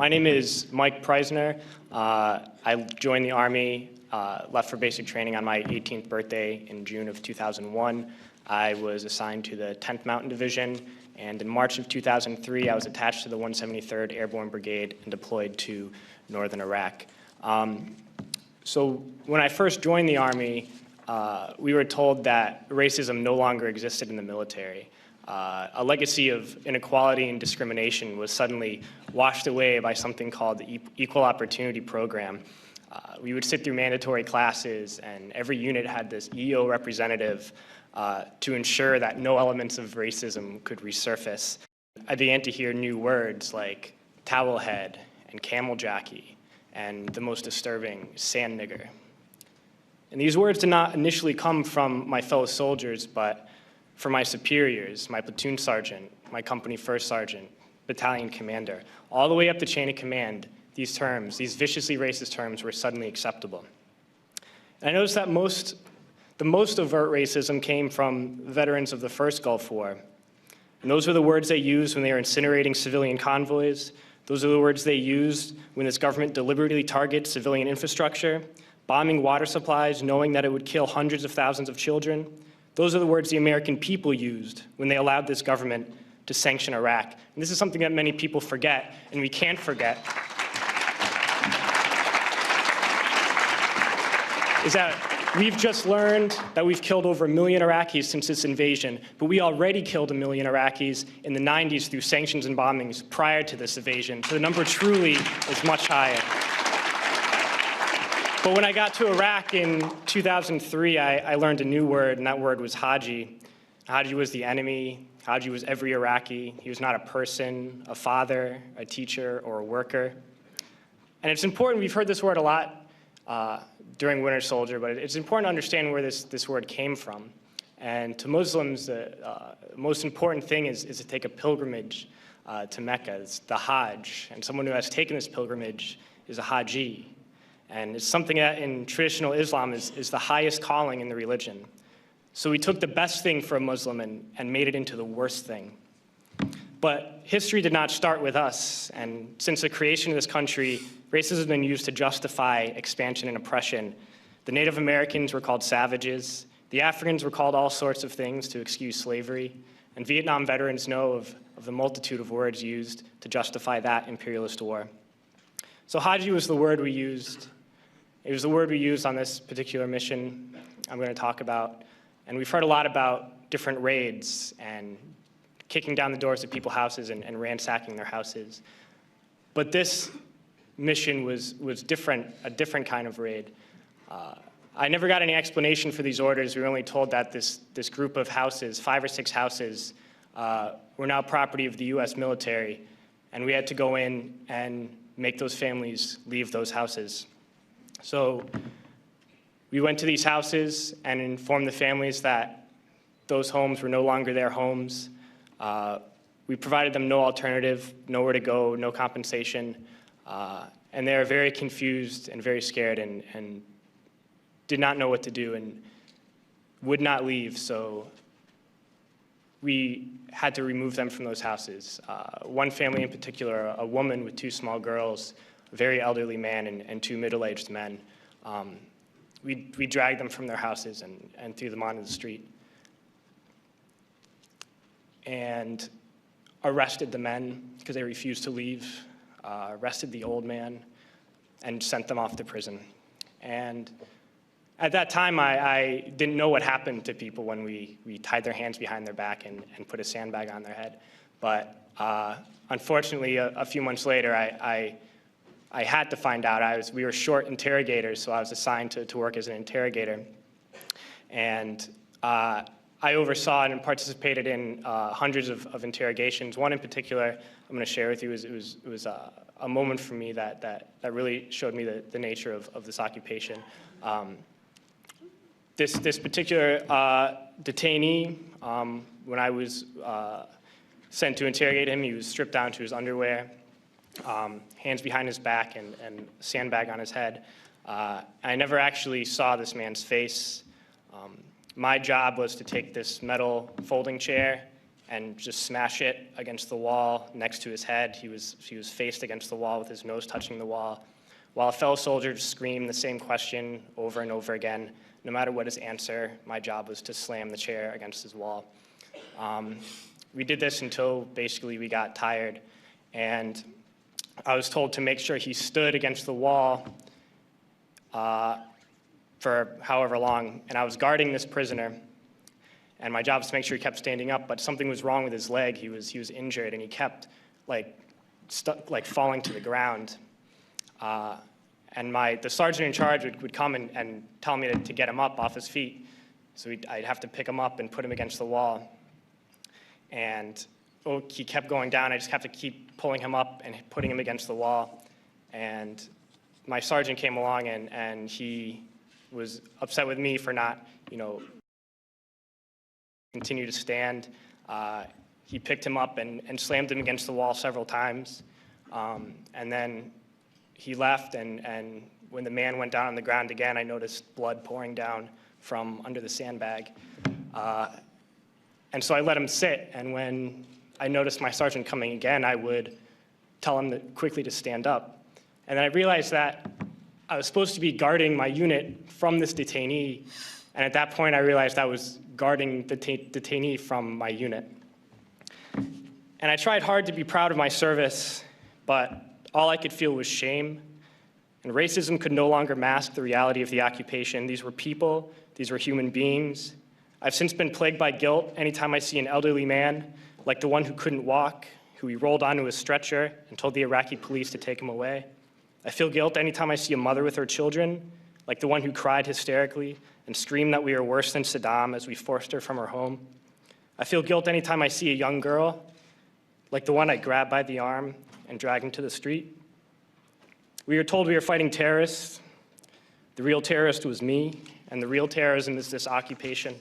My name is Mike Preisner. I joined the Army, left for basic training on my 18th birthday in June of 2001. I was assigned to the 10th Mountain Division, and in March of 2003, I was attached to the 173rd Airborne Brigade and deployed to northern Iraq. So when I first joined the Army, we were told that racism no longer existed in the military. A legacy of inequality and discrimination was suddenly washed away by something called the Equal Opportunity Program. We would sit through mandatory classes, and every unit had this EO representative to ensure that no elements of racism could resurface. I began to hear new words like towel head and camel jockey, and the most disturbing, sand nigger. And these words did not initially come from my fellow soldiers, but from my superiors, my platoon sergeant, my company first sergeant, battalion commander. All the way up the chain of command, these terms, these viciously racist terms, were suddenly acceptable. And I noticed that the most overt racism came from veterans of the first Gulf War. And those were the words they used when they were incinerating civilian convoys. Those are the words they used when this government deliberately targets civilian infrastructure, bombing water supplies, knowing that it would kill hundreds of thousands of children. Those are the words the American people used when they allowed this government to sanction Iraq. And this is something that many people forget, and we can't forget, is that we've just learned that we've killed over 1 million Iraqis since this invasion, but we already killed 1 million Iraqis in the 90s through sanctions and bombings prior to this invasion, so the number truly is much higher. But when I got to Iraq in 2003, I learned a new word, and that word was Haji. Haji was the enemy. Haji was every Iraqi. He was not a person, a father, a teacher, or a worker. And it's important, we've heard this word a lot during Winter Soldier, but it's important to understand where this word came from. And to Muslims, the most important thing is to take a pilgrimage to Mecca. It's the Hajj, and someone who has taken this pilgrimage is a Haji. And it's something that in traditional Islam is the highest calling in the religion. So we took the best thing for a Muslim and made it into the worst thing. But history did not start with us, and since the creation of this country, racism has been used to justify expansion and oppression. The Native Americans were called savages, the Africans were called all sorts of things to excuse slavery, and Vietnam veterans know of the multitude of words used to justify that imperialist war. So Haji was the word we used. It was the word we used on this particular mission I'm going to talk about. And we've heard a lot about different raids and kicking down the doors of people's houses and ransacking their houses. But this mission was different, a different kind of raid. I never got any explanation for these orders. We were only told that this group of houses, 5 or 6 houses, were now property of the US military, and we had to go in and make those families leave those houses. So we went to these houses and informed the families that those homes were no longer their homes. We provided them no alternative, nowhere to go, no compensation. And they were very confused and very scared and did not know what to do and would not leave. So we had to remove them from those houses. One family in particular, a woman with 2 small girls, a very elderly man and 2 middle-aged men. We dragged them from their houses and threw them onto the street. And arrested the men because they refused to leave, arrested the old man, and sent them off to prison. And at that time, I didn't know what happened to people when we tied their hands behind their back and put a sandbag on their head. But unfortunately, a few months later, I had to find out. We were short interrogators, so I was assigned to work as an interrogator. And I oversaw and participated in hundreds of interrogations. One in particular I'm going to share with you. It was a moment for me that really showed me the nature of this occupation. This particular detainee, when I was sent to interrogate him, he was stripped down to his underwear, hands behind his back and a sandbag on his head. I never actually saw this man's face. My job was to take this metal folding chair and just smash it against the wall next to his head. He was faced against the wall with his nose touching the wall, while a fellow soldier just screamed the same question over and over again. No matter what his answer, my job was to slam the chair against his wall. We did this until basically we got tired, and I was told to make sure he stood against the wall for however long, and I was guarding this prisoner, and my job was to make sure he kept standing up, but something was wrong with his leg. He was injured, and he kept falling to the ground. And the sergeant in charge would come and tell me to get him up off his feet. So I'd have to pick him up and put him against the wall. And he kept going down. I just have to keep pulling him up and putting him against the wall. And my sergeant came along, and he was upset with me for not, continue to stand. He picked him up and slammed him against the wall several times. And then he left, and when the man went down on the ground again, I noticed blood pouring down from under the sandbag. And so I let him sit, and when I noticed my sergeant coming again, I would tell him quickly to stand up. And then I realized that I was supposed to be guarding my unit from this detainee, and at that point I realized I was guarding the detainee from my unit. And I tried hard to be proud of my service, but all I could feel was shame, and racism could no longer mask the reality of the occupation. These were people, these were human beings. I've since been plagued by guilt anytime I see an elderly man, like the one who couldn't walk, who we rolled onto a stretcher and told the Iraqi police to take him away. I feel guilt anytime I see a mother with her children, like the one who cried hysterically and screamed that we are worse than Saddam as we forced her from her home. I feel guilt anytime I see a young girl, like the one I grabbed by the arm and dragged into the street. We were told we were fighting terrorists. The real terrorist was me, and the real terrorism is this occupation.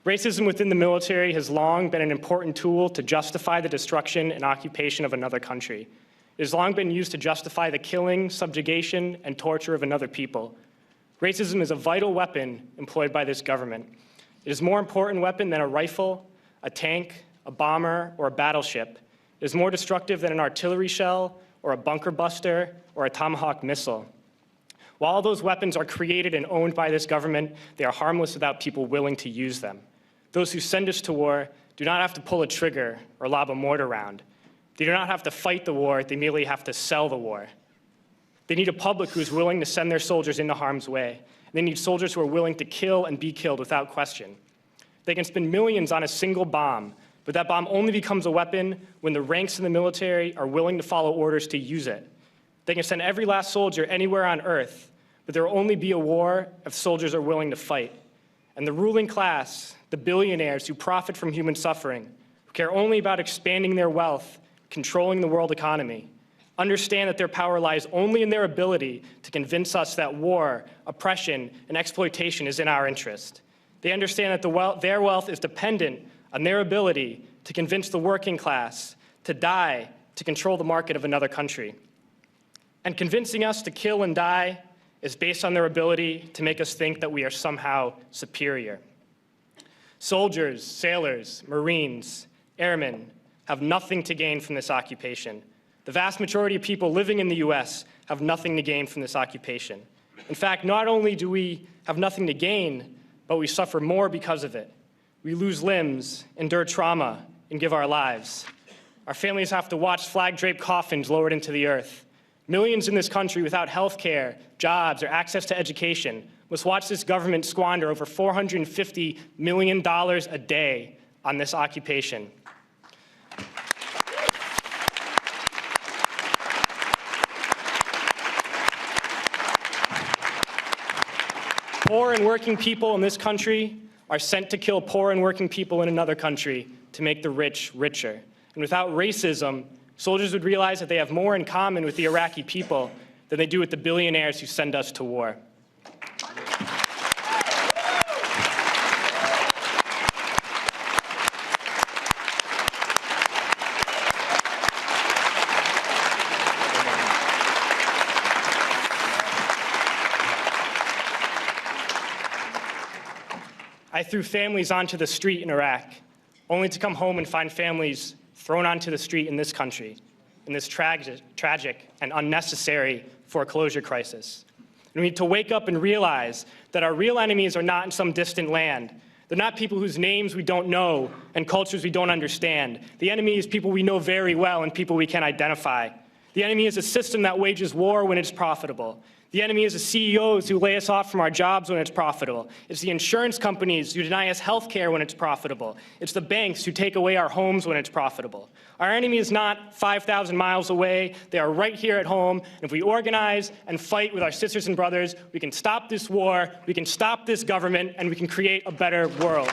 Racism within the military has long been an important tool to justify the destruction and occupation of another country. It has long been used to justify the killing, subjugation, and torture of another people. Racism is a vital weapon employed by this government. It is a more important weapon than a rifle, a tank, a bomber, or a battleship. It is more destructive than an artillery shell, or a bunker buster, or a Tomahawk missile. While all those weapons are created and owned by this government, they are harmless without people willing to use them. Those who send us to war do not have to pull a trigger or lob a mortar round. They do not have to fight the war, they merely have to sell the war. They need a public who is willing to send their soldiers into harm's way. They need soldiers who are willing to kill and be killed without question. They can spend millions on a single bomb, but that bomb only becomes a weapon when the ranks in the military are willing to follow orders to use it. They can send every last soldier anywhere on earth, but there will only be a war if soldiers are willing to fight. And the ruling class, the billionaires who profit from human suffering, who care only about expanding their wealth, controlling the world economy, understand that their power lies only in their ability to convince us that war, oppression, and exploitation is in our interest. They understand that their wealth is dependent on their ability to convince the working class to die to control the market of another country. And convincing us to kill and die is based on their ability to make us think that we are somehow superior. Soldiers, sailors, Marines, airmen have nothing to gain from this occupation. The vast majority of people living in the US have nothing to gain from this occupation. In fact, not only do we have nothing to gain, but we suffer more because of it. We lose limbs, endure trauma, and give our lives. Our families have to watch flag-draped coffins lowered into the earth. Millions in this country without health care, jobs, or access to education must watch this government squander over $450 million a day on this occupation. Poor and working people in this country are sent to kill poor and working people in another country to make the rich richer. And without racism, soldiers would realize that they have more in common with the Iraqi people than they do with the billionaires who send us to war. I threw families onto the street in Iraq. only to come home and find families thrown onto the street in this country, in this tragic and unnecessary foreclosure crisis. And we need to wake up and realize that our real enemies are not in some distant land. They're not people whose names we don't know and cultures we don't understand. The enemy is people we know very well and people we can identify. The enemy is a system that wages war when it's profitable. The enemy is the CEOs who lay us off from our jobs when it's profitable. It's the insurance companies who deny us health care when it's profitable. It's the banks who take away our homes when it's profitable. Our enemy is not 5,000 miles away. They are right here at home. And if we organize and fight with our sisters and brothers, we can stop this war, we can stop this government, and we can create a better world.